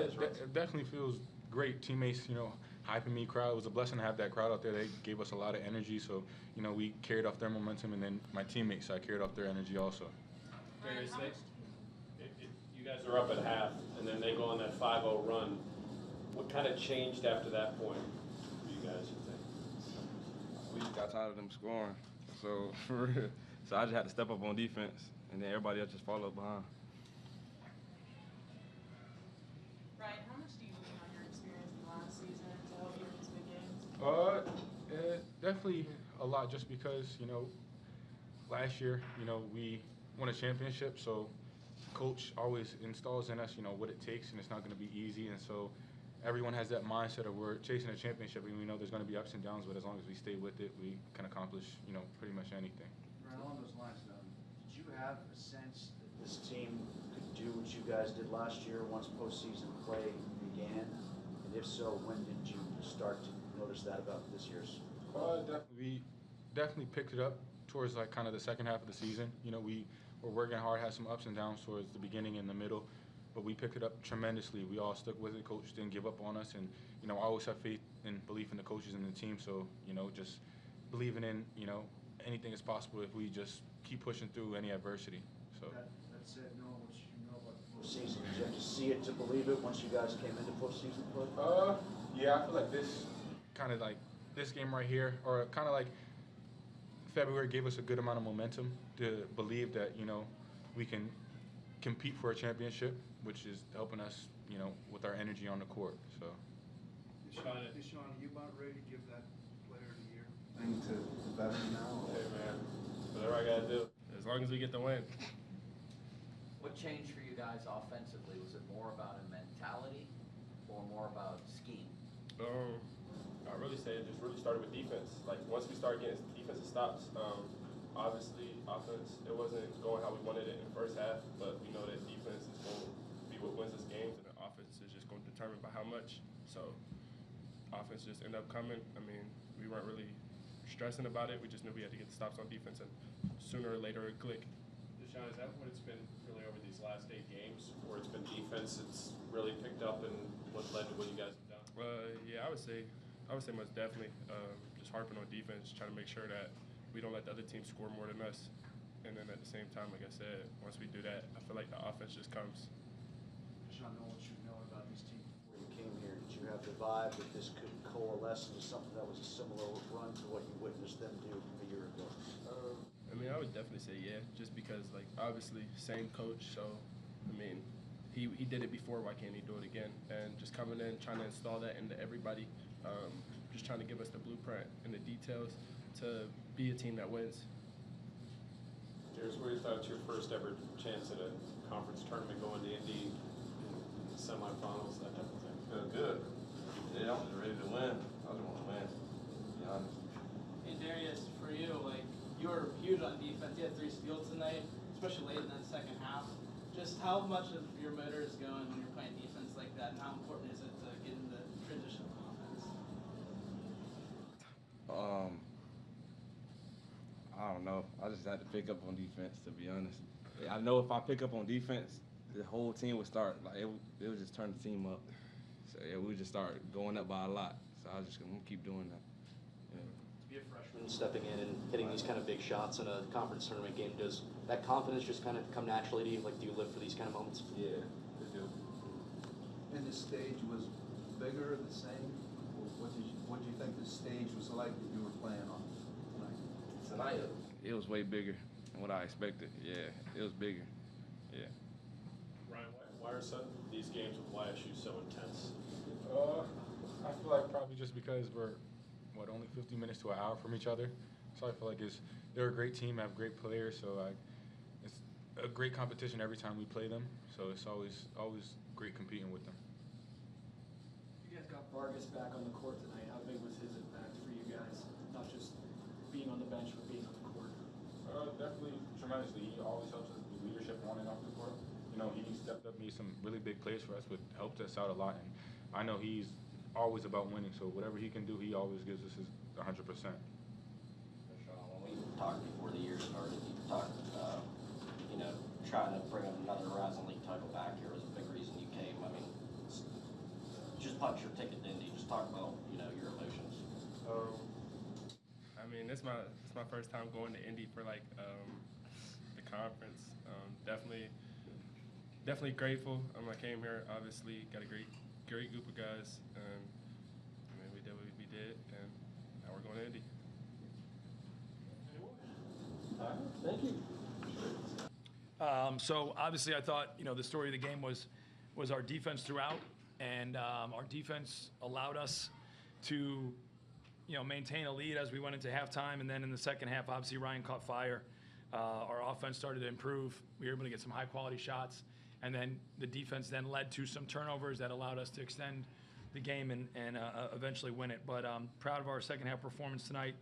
those runs? It definitely feels great. Teammates, hyping me, crowd. It was a blessing to have that crowd out there. They gave us a lot of energy, so we carried off their momentum, and then my teammates, I carried off their energy also. Darius, you guys are up at half, and then they go on that 5-0 run. What kind of changed after that point for you guys, you think? We just got tired of them scoring. So, so I just had to step up on defense, and then everybody else just followed behind. Ryan, how much do you lean on your experience in the last season to help you in these big games? Definitely a lot, just because, last year, we won a championship, so coach always installs in us, what it takes, and it's not going to be easy. And so everyone has that mindset of we're chasing a championship, and we know there's going to be ups and downs, but as long as we stay with it, we can accomplish, pretty much anything. Right along those lines, did you have a sense that this team could do what you guys did last year once postseason play began? And if so, when did you start to notice that about this year's? We definitely picked it up towards kind of the second half of the season. We were working hard, had some ups and downs towards the beginning and the middle, but we picked it up tremendously. We all stuck with it. Coach didn't give up on us, and I always have faith and belief in the coaches and the team. So just believing in anything is possible if we just keep pushing through any adversity. So that said, knowing what you know about the postseason, did you have to see it to believe it once you guys came into postseason play? Yeah, I feel like this this game right here, or kind of like February, gave us a good amount of momentum to believe that we can compete for a championship, which is helping us with our energy on the court. So DeSean, are you about ready to give that player of the year thing to the veteran now? Hey man, whatever I gotta do. As long as we get the win. What changed for you guys offensively? Was it more about a mentality or more about scheme? I really say it just really started with defense. Like once we started getting defensive stops, obviously offense, it wasn't going how we wanted it in the first half, but we know that defense is going to be what wins us games, and the offense is just going to determine by how much. So offense just ended up coming. I mean, we weren't really stressing about it. We just knew we had to get the stops on defense, and sooner or later it'd click. DeSean, is that what it's been really over these last 8 games, where it's been defense that's really picked up and what led to what you guys have done? Yeah, I would say most definitely just harping on defense, trying to make sure that we don't let the other team score more than us. And then at the same time, like I said, once we do that, I feel like the offense just comes. DeSean, knowing what you know about these teams before you came here, did you have the vibe that this could coalesce into something that was a similar run to what you witnessed them do a year ago? I mean, I would definitely say yeah, just because like obviously same coach, so I mean he did it before, why can't he do it again? And just coming in, trying to install that into everybody, just trying to give us the blueprint and the details to be a team that wins. Darius, what are your thoughts, your first ever chance at a conference tournament, going to Indy in the semifinals, that type of thing? Feel good. Yeah, I'm just ready to win. I just want to win, to be honest. Hey Darius, for you, you were huge on defense. You had 3 steals tonight, especially late in that second half. Just how much of your motor is going when you're playing defense like that, and how important is it to get in the transition of offense? I don't know. I just had to pick up on defense, to be honest. I know if I pick up on defense, the whole team would start, it would just turn the team up. So yeah, we would just start going up by a lot. So I'm gonna keep doing that. Yeah. To be a freshman, stepping in and hitting these kind of big shots in a conference tournament game, does that confidence just kind of come naturally to you? Like, do you live for these kind of moments? Yeah, I do. And this stage was bigger, the same? What did you think the stage was like that you were playing on tonight? It was way bigger than what I expected. Yeah, it was bigger. Yeah. Ryan, why are these games with YSU so intense? I feel like probably just because we're only 50 minutes to an hour from each other. So I feel like they're a great team, have great players. So it's a great competition every time we play them. So it's always great competing with them. You guys got Vargas back on the court tonight. How big was his impact for you guys? Not just being on the bench, but being on the court. Definitely tremendously. He always helps us with leadership on and off the court. He stepped up, made some really big plays for us, but helped us out a lot. And I know he's always about winning, so whatever he can do, he always gives us his 100%. When we talked before the year started, you talked, trying to bring another Horizon League title back here was a big reason you came. I mean, just punched your ticket to Indy. Just talk about, your emotions. I mean, it's my first time going to Indy for like the conference. Definitely grateful. I came here, obviously got a great group of guys, and I mean, we did what we did, and now we're going to Indy. Thank you. So obviously I thought, the story of the game was our defense throughout, and our defense allowed us to, maintain a lead as we went into halftime, and then in the second half, obviously Ryan caught fire. Our offense started to improve. We were able to get some high-quality shots, and then the defense then led to some turnovers that allowed us to extend the game and eventually win it. But proud of our second-half performance tonight.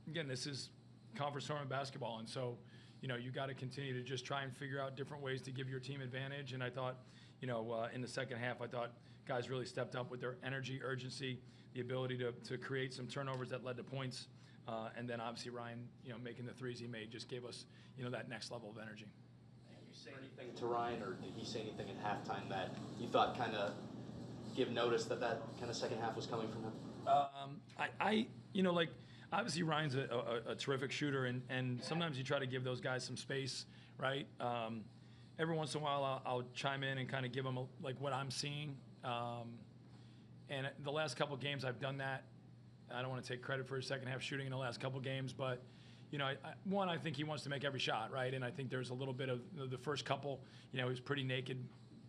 Again, this is conference tournament basketball, and so you got to continue to just try and figure out different ways to give your team advantage. And I thought, in the second half, I thought guys really stepped up with their energy, urgency, the ability to create some turnovers that led to points, and then obviously Ryan, making the threes he made just gave us, that next level of energy. Did you say anything to Ryan, or did he say anything at halftime that you thought kind of give notice that kind of second half was coming from him? Obviously Ryan's a terrific shooter, and sometimes you try to give those guys some space, right? Every once in a while I'll chime in and kind of give them what I'm seeing. And the last couple games I've done that. I don't want to take credit for his second half shooting in the last couple games, but I think he wants to make every shot, right? And I think there's a little bit of the first couple, he was pretty naked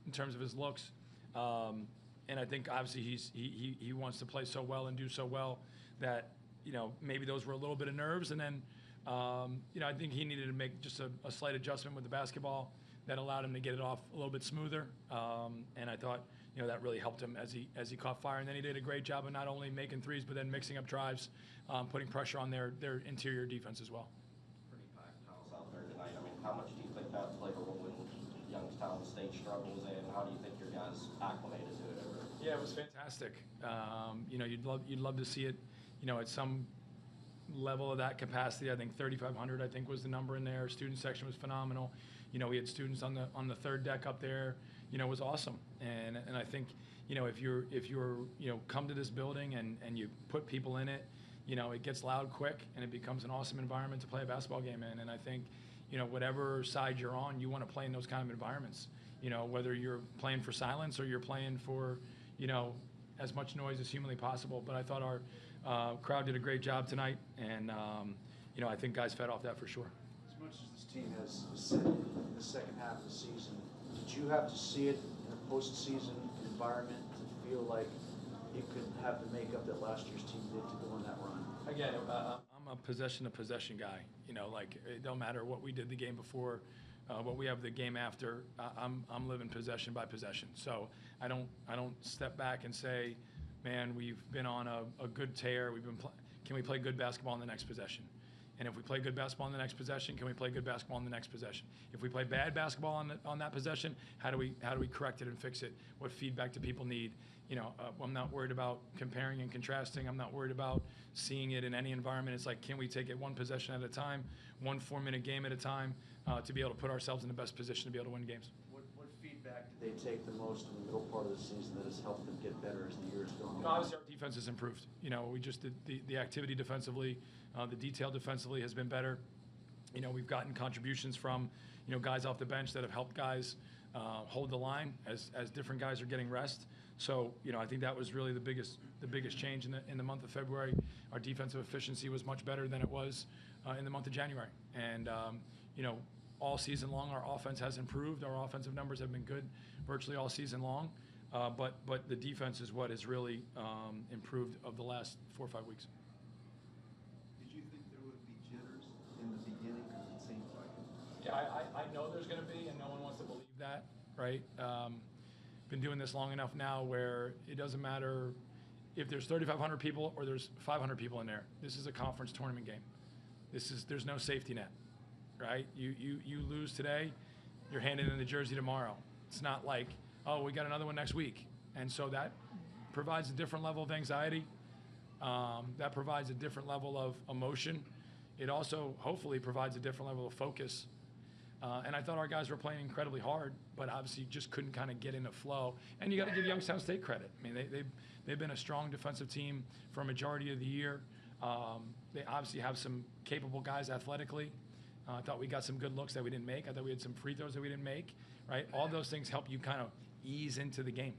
in terms of his looks. And I think obviously he wants to play so well and do so well that, maybe those were a little bit of nerves. And then, I think he needed to make just a slight adjustment with the basketball that allowed him to get it off a little bit smoother. And I thought, that really helped him as he caught fire. And then he did a great job of not only making threes, but then mixing up drives, putting pressure on their interior defense as well. Pretty packed house out there tonight. I mean, how much do you think that played a role in Youngstown state struggles, and how do you think your guys acclimated to it? Yeah, it was fantastic. You'd love to see it, at some level of that capacity. I think 3,500, I think, was the number in there. Student section was phenomenal. We had students on the third deck up there. It was awesome. And I think, if you're come to this building and you put people in it, it gets loud quick, and it becomes an awesome environment to play a basketball game in. And I think, whatever side you're on, you want to play in those kind of environments. Whether you're playing for silence or you're playing for, as much noise as humanly possible. But I thought our crowd did a great job tonight, and I think guys fed off that for sure. As much as this team has ascended in the second half of the season, did you have to see it in a postseason environment to feel like you could have the makeup that last year's team did to go on that run? Again, I'm a possession-to-possession guy. It don't matter what we did the game before, what we have the game after. I'm living possession by possession. So I don't step back and say, man, we've been on a good tear. Can we play good basketball in the next possession? And if we play good basketball in the next possession, can we play good basketball in the next possession? If we play bad basketball on that possession, how do we correct it and fix it? What feedback do people need? I'm not worried about comparing and contrasting. I'm not worried about seeing it in any environment. It's like, can we take it one possession at a time, 1 4-minute game at a time, to be able to put ourselves in the best position to be able to win games? What feedback did they take the most in the middle part of the season that has helped them get better as the years go on? Obviously, our defense has improved. We just did the activity defensively, the detail defensively has been better. We've gotten contributions from, guys off the bench that have helped guys hold the line as different guys are getting rest. So, I think that was really the biggest change in the month of February. Our defensive efficiency was much better than it was in the month of January. And, all season long, our offense has improved. Our offensive numbers have been good virtually all season long. But the defense is what has really improved of the last 4 or 5 weeks. Did you think there would be jitters in the beginning? Because it seems like it. Yeah, I know there's going to be, and no one wants to believe that, right? Been doing this long enough now where it doesn't matter if there's 3,500 people or there's 500 people in there. This is a conference tournament game. There's no safety net, right? You lose today, you're handed in the jersey tomorrow. It's not like, oh, we got another one next week. And so that provides a different level of anxiety. That provides a different level of emotion. It also hopefully provides a different level of focus. And I thought our guys were playing incredibly hard, but obviously just couldn't kind of get in a flow. And you got to give Youngstown State credit. I mean, they've been a strong defensive team for a majority of the year. They obviously have some capable guys athletically. I thought we got some good looks that we didn't make. I thought we had some free throws that we didn't make, right? All those things help you kind of ease into the game.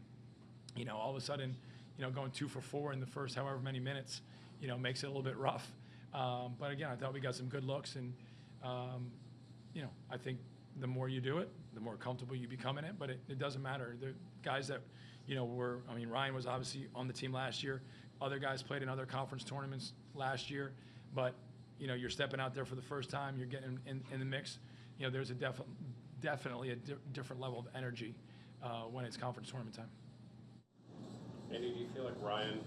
You know, all of a sudden, you know, going 2 for 4 in the first however many minutes, you know, makes it a little bit rough. But again, I thought we got some good looks, and you know, I think the more you do it, the more comfortable you become in it. But it doesn't matter. The guys that, you know, I mean, Ryan was obviously on the team last year. Other guys played in other conference tournaments last year. But, you know, you're stepping out there for the first time. You're getting in the mix. You know, there's definitely a different level of energy when it's conference tournament time. Andy, do you feel like Ryan,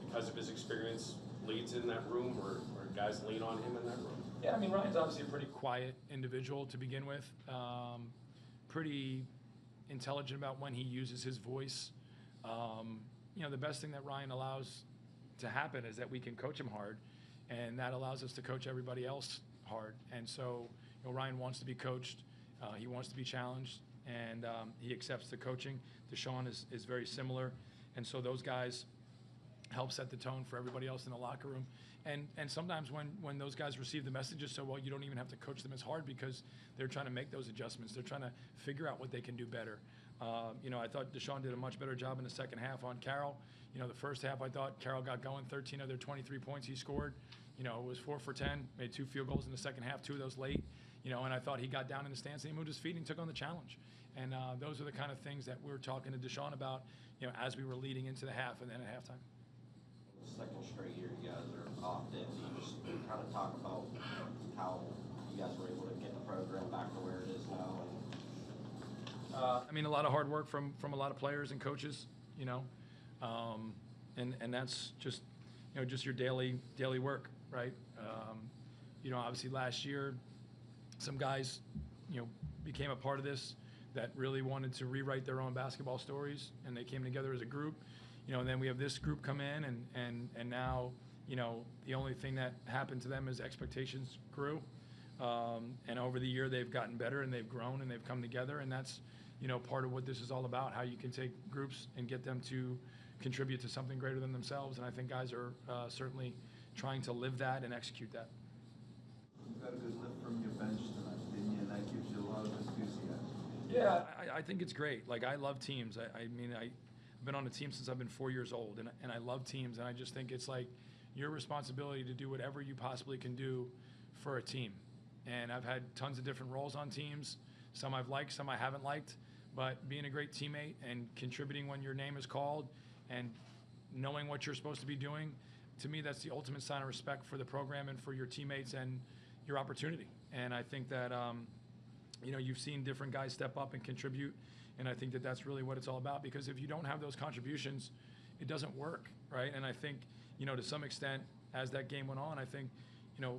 because of his experience, leads in that room, or guys lean on him in that room? Yeah, I mean, Ryan's obviously a pretty quiet individual to begin with. Pretty intelligent about when he uses his voice. You know, the best thing that Ryan allows to happen is that we can coach him hard, and that allows us to coach everybody else hard. And so, you know, Ryan wants to be coached. He wants to be challenged, and he accepts the coaching. DeSean is very similar. And so those guys help set the tone for everybody else in the locker room. And sometimes when those guys receive the messages so well, you don't even have to coach them as hard because they're trying to make those adjustments. They're trying to figure out what they can do better. You know, I thought DeSean did a much better job in the second half on Carroll. You know, the first half I thought Carroll got going, 13 of their 23 points he scored. You know, it was 4 for 10, made 2 field goals in the second half, 2 of those late. You know, and I thought he got down in the stance and he moved his feet and took on the challenge. And those are the kind of things that we were talking to DeSean about, you know, as we were leading into the half and then at halftime. Second straight year you guys are off it. So you just kind of talk about how you guys were able to get the program back to where it is now. I mean, a lot of hard work from a lot of players and coaches, you know, and that's just, you know, just your daily work, right? You know, obviously last year, some guys, you know, became a part of this that really wanted to rewrite their own basketball stories, and they came together as a group. You know, and then we have this group come in, and now, you know, the only thing that happened to them is expectations grew. And over the year, they've gotten better, and they've grown, and they've come together, and that's, you know, part of what this is all about, how you can take groups and get them to contribute to something greater than themselves. And I think guys are certainly trying to live that and execute that. You got a good lift from your bench tonight, didn't you? And that gives you a lot of enthusiasm. Yeah, I think it's great. Like, I love teams. I mean, I've been on a team since I've been 4 years old, and I love teams, and I just think it's like your responsibility to do whatever you possibly can do for a team. And I've had tons of different roles on teams. Some I've liked, some I haven't liked, but being a great teammate and contributing when your name is called and knowing what you're supposed to be doing, to me, that's the ultimate sign of respect for the program and for your teammates and your opportunity. And I think that, you know, you've seen different guys step up and contribute. And I think that that's really what it's all about, because if you don't have those contributions, it doesn't work, right? And I think, you know, to some extent, as that game went on, I think, you know,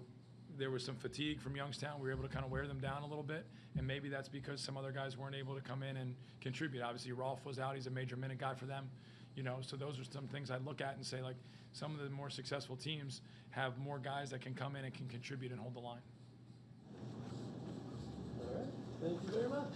there was some fatigue from Youngstown. We were able to kind of wear them down a little bit, and maybe that's because some other guys weren't able to come in and contribute. Obviously, Rolf was out. He's a major minute guy for them, you know, so those are some things I'd look at and say, like, some of the more successful teams have more guys that can come in and can contribute and hold the line. All right. Thank you very much.